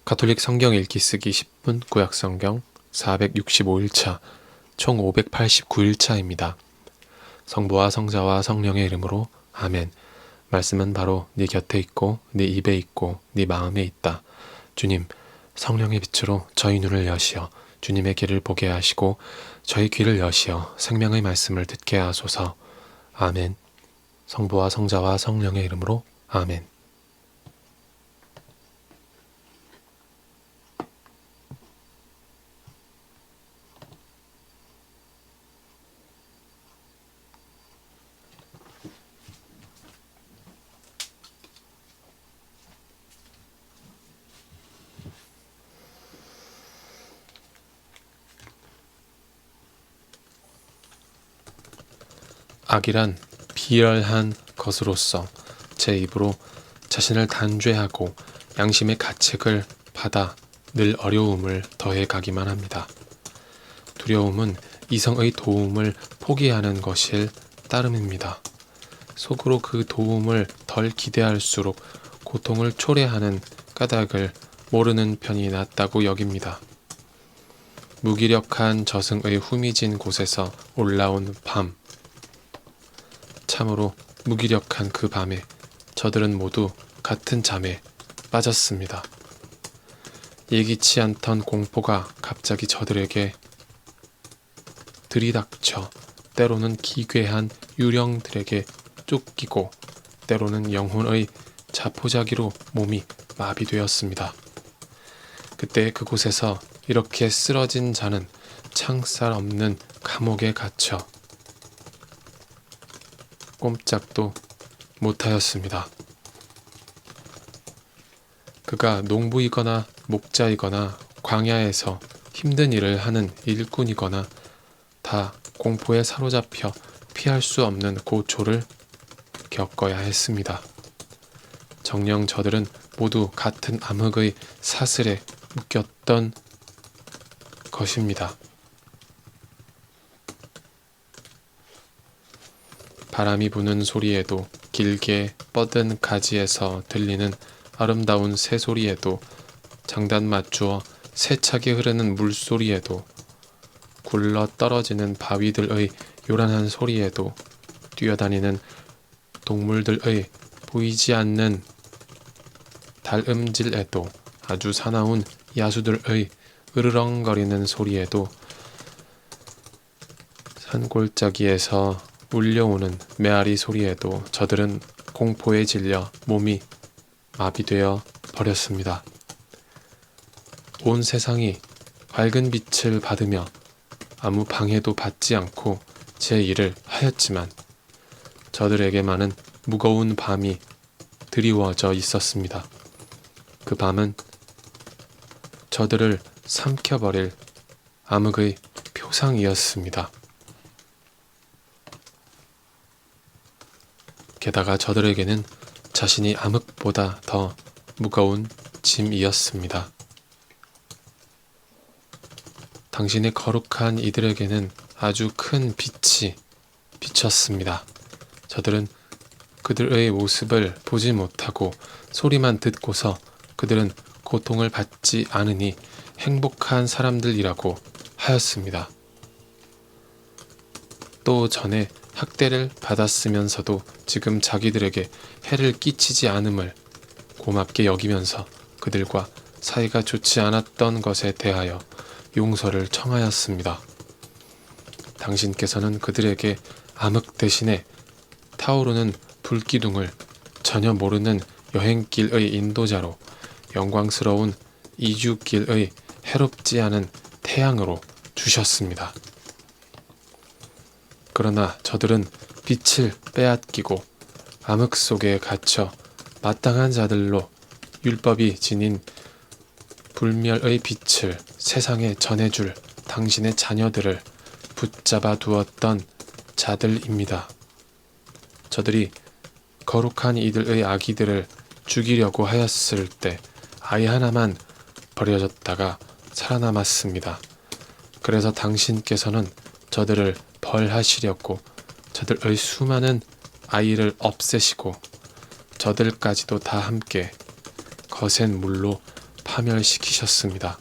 가톨릭 성경 읽기 쓰기 10분 구약성경 465일차 총 589일차입니다. 성부와 성자와 성령의 이름으로 아멘. 말씀은 바로 네 곁에 있고 네 입에 있고 네 마음에 있다. 주님, 성령의 빛으로 저희 눈을 여시어 주님의 길을 보게 하시고 저희 귀를 여시어 생명의 말씀을 듣게 하소서. 아멘. 성부와 성자와 성령의 이름으로 아멘. 악이란 비열한 것으로서 제 입으로 자신을 단죄하고 양심의 가책을 받아 늘 어려움을 더해 가기만 합니다. 두려움은 이성의 도움을 포기하는 것일 따름입니다. 속으로 그 도움을 덜 기대할수록 고통을 초래하는 까닭을 모르는 편이 낫다고 여깁니다. 무기력한 저승의 후미진 곳에서 올라온 밤, 참으로 무기력한 그 밤에 저들은 모두 같은 잠에 빠졌습니다. 예기치 않던 공포가 갑자기 저들에게 들이닥쳐 때로는 기괴한 유령들에게 쫓기고 때로는 영혼의 자포자기로 몸이 마비되었습니다. 그때 그곳에서 이렇게 쓰러진 자는 창살 없는 감옥에 갇혀 꼼짝도 못하였습니다. 그가 농부이거나 목자이거나 광야에서 힘든 일을 하는 일꾼이거나 다 공포에 사로잡혀 피할 수 없는 고초를 겪어야 했습니다. 정녕 저들은 모두 같은 암흑의 사슬에 묶였던 것입니다. 바람이 부는 소리에도 길게 뻗은 가지에서 들리는 아름다운 새소리에도 장단 맞추어 세차게 흐르는 물소리에도 굴러 떨어지는 바위들의 요란한 소리에도 뛰어다니는 동물들의 보이지 않는 달음질에도 아주 사나운 야수들의 으르렁거리는 소리에도 산골짜기에서 울려오는 메아리 소리에도 저들은 공포에 질려 몸이 마비되어 버렸습니다. 온 세상이 밝은 빛을 받으며 아무 방해도 받지 않고 제 일을 하였지만 저들에게만은 무거운 밤이 드리워져 있었습니다. 그 밤은 저들을 삼켜버릴 암흑의 표상이었습니다. 게다가 저들에게는 자신이 암흑보다 더 무거운 짐이었습니다. 당신의 거룩한 이들에게는 아주 큰 빛이 비쳤습니다. 저들은 그들의 모습을 보지 못하고 소리만 듣고서 그들은 고통을 받지 않으니 행복한 사람들이라고 하였습니다. 또 전에 학대를 받았으면서도 지금 자기들에게 해를 끼치지 않음을 고맙게 여기면서 그들과 사이가 좋지 않았던 것에 대하여 용서를 청하였습니다. 당신께서는 그들에게 암흑 대신에 타오르는 불기둥을 전혀 모르는 여행길의 인도자로 영광스러운 이주길의 해롭지 않은 태양으로 주셨습니다. 그러나 저들은 빛을 빼앗기고 암흑 속에 갇혀 마땅한 자들로 율법이 지닌 불멸의 빛을 세상에 전해줄 당신의 자녀들을 붙잡아 두었던 자들입니다. 저들이 거룩한 이들의 아기들을 죽이려고 하였을 때 아이 하나만 버려졌다가 살아남았습니다. 그래서 당신께서는 저들을 벌하시려고 저들의 수많은 아이를 없애시고 저들까지도 다 함께 거센 물로 파멸시키셨습니다.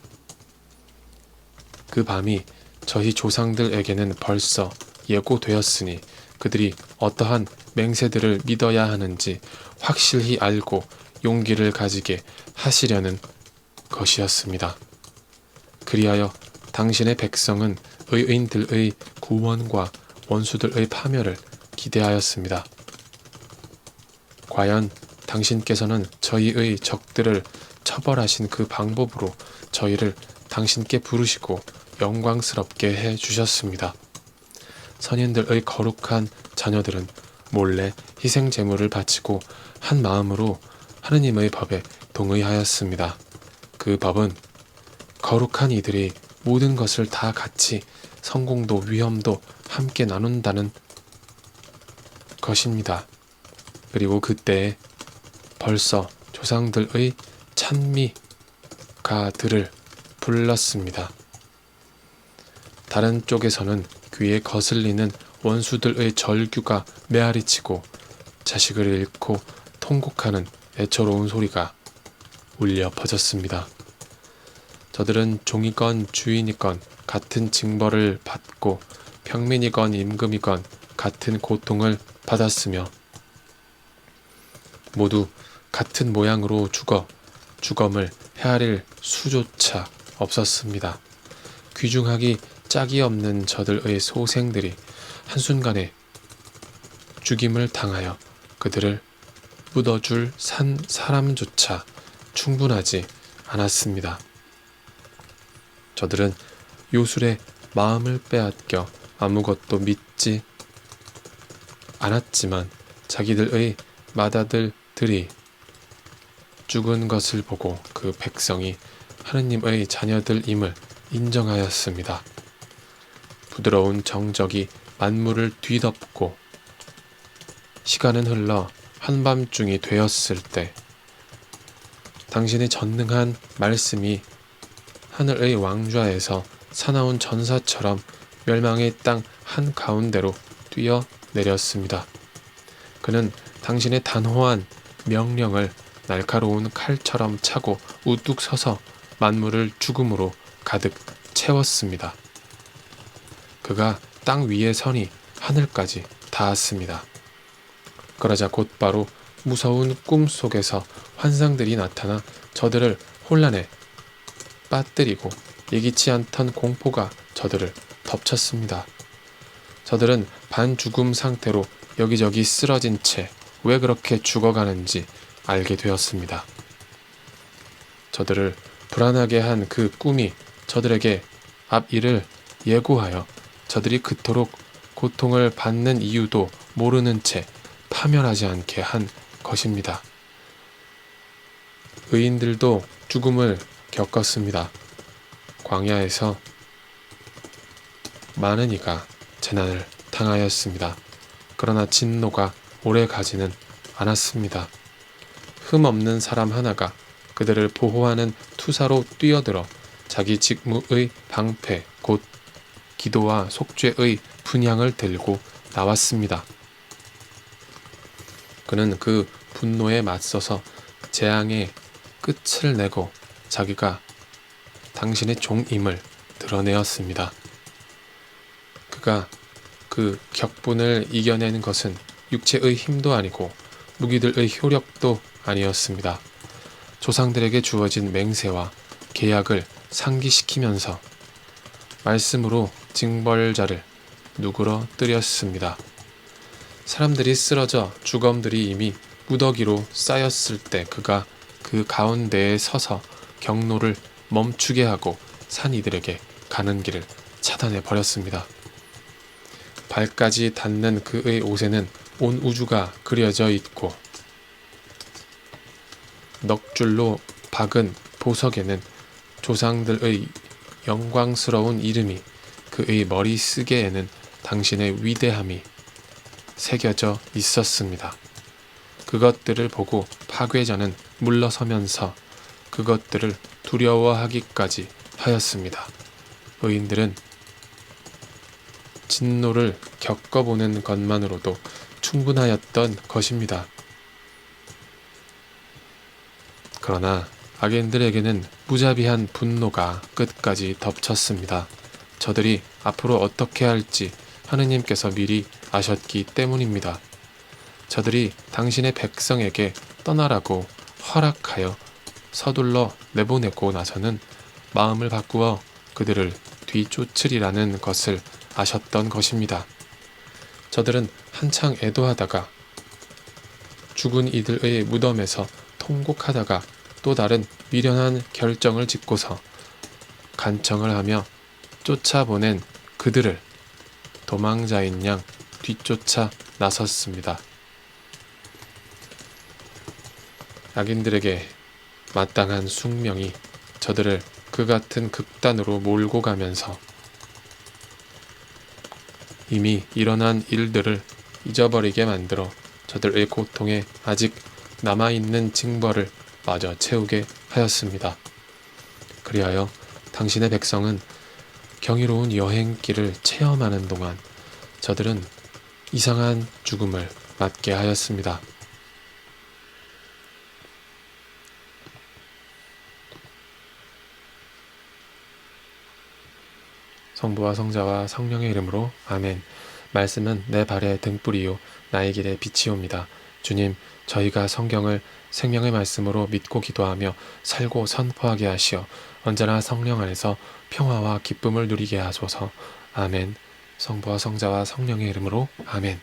그 밤이 저희 조상들에게는 벌써 예고되었으니 그들이 어떠한 맹세들을 믿어야 하는지 확실히 알고 용기를 가지게 하시려는 것이었습니다. 그리하여 당신의 백성은 의인들의 구원과 원수들의 파멸을 기대하였습니다. 과연 당신께서는 저희의 적들을 처벌하신 그 방법으로 저희를 당신께 부르시고 영광스럽게 해 주셨습니다. 선인들의 거룩한 자녀들은 몰래 희생 제물을 바치고 한 마음으로 하느님의 법에 동의하였습니다. 그 법은 거룩한 이들이 모든 것을 다 같이 성공도 위험도 함께 나눈다는 것입니다. 그리고 그때에 벌써 조상들의 찬미가들을 불렀습니다. 다른 쪽에서는 귀에 거슬리는 원수들의 절규가 메아리치고 자식을 잃고 통곡하는 애처로운 소리가 울려 퍼졌습니다. 저들은 종이건 주인이건 같은 징벌을 받고 평민이건 임금이건 같은 고통을 받았으며 모두 같은 모양으로 죽어 주검을 헤아릴 수조차 없었습니다. 귀중하기 짝이 없는 저들의 소생들이 한순간에 죽임을 당하여 그들을 묻어줄 사람조차 충분하지 않았습니다. 저들은 요술의 마음을 빼앗겨 아무것도 믿지 않았지만 자기들의 맏아들들이 죽은 것을 보고 그 백성이 하느님의 자녀들임을 인정하였습니다. 부드러운 정적이 만물을 뒤덮고 시간은 흘러 한밤중이 되었을 때 당신의 전능한 말씀이 하늘의 왕좌에서 사나운 전사처럼 멸망의 땅 한가운데로 뛰어내렸습니다. 그는 당신의 단호한 명령을 날카로운 칼처럼 차고 우뚝 서서 만물을 죽음으로 가득 채웠습니다. 그가 땅 위에 서니 하늘까지 닿았습니다. 그러자 곧바로 무서운 꿈 속에서 환상들이 나타나 저들을 혼란에 빠뜨리고 예기치 않던 공포가 저들을 덮쳤습니다. 저들은 반죽음 상태로 여기저기 쓰러진 채 왜 그렇게 죽어가는지 알게 되었습니다. 저들을 불안하게 한 그 꿈이 저들에게 앞일을 예고하여 저들이 그토록 고통을 받는 이유도 모르는 채 파멸하지 않게 한 것입니다. 의인들도 죽음을 겪었습니다. 광야에서 많은 이가 재난을 당하였습니다. 그러나 진노가 오래 가지는 않았습니다. 흠없는 사람 하나가 그들을 보호하는 투사로 뛰어들어 자기 직무의 방패 곧 기도와 속죄의 분향을 들고 나왔습니다. 그는 그 분노에 맞서서 재앙의 끝을 내고 자기가 당신의 종임을 드러내었습니다. 그가 그 격분을 이겨내는 것은 육체의 힘도 아니고 무기들의 효력도 아니었습니다. 조상들에게 주어진 맹세와 계약을 상기시키면서 말씀으로 징벌자를 누그러뜨렸습니다. 사람들이 쓰러져 주검들이 이미 무더기로 쌓였을 때 그가 그 가운데에 서서 경로를 멈추게 하고 산 이들에게 가는 길을 차단해 버렸습니다. 발까지 닿는 그의 옷에는 온 우주가 그려져 있고 넉줄로 박은 보석에는 조상들의 영광스러운 이름이 그의 머리쓰개에는 당신의 위대함이 새겨져 있었습니다. 그것들을 보고 파괴자는 물러서면서 그것들을 두려워하기까지 하였습니다. 의인들은 진노를 겪어보는 것만으로도 충분하였던 것입니다. 그러나 악인들에게는 무자비한 분노가 끝까지 덮쳤습니다. 저들이 앞으로 어떻게 할지 하느님께서 미리 아셨기 때문입니다. 저들이 당신의 백성에게 떠나라고 허락하여 서둘러 내보내고 나서는 마음을 바꾸어 그들을 뒤쫓으리라는 것을 아셨던 것입니다. 저들은 한창 애도하다가 죽은 이들의 무덤에서 통곡하다가 또 다른 미련한 결정을 짓고서 간청을 하며 쫓아보낸 그들을 도망자인 양 뒤쫓아 나섰습니다. 악인들에게 마땅한 숙명이 저들을 그 같은 극단으로 몰고 가면서 이미 일어난 일들을 잊어버리게 만들어 저들의 고통에 아직 남아있는 징벌을 마저 채우게 하였습니다. 그리하여 당신의 백성은 경이로운 여행길을 체험하는 동안 저들은 이상한 죽음을 맞게 하였습니다. 성부와 성자와 성령의 이름으로 아멘. 말씀은 내 발의 등불이요 나의 길의 빛이옵니다. 주님, 저희가 성경을 생명의 말씀으로 믿고 기도하며 살고 선포하게 하시어 언제나 성령 안에서 평화와 기쁨을 누리게 하소서. 아멘. 성부와 성자와 성령의 이름으로 아멘.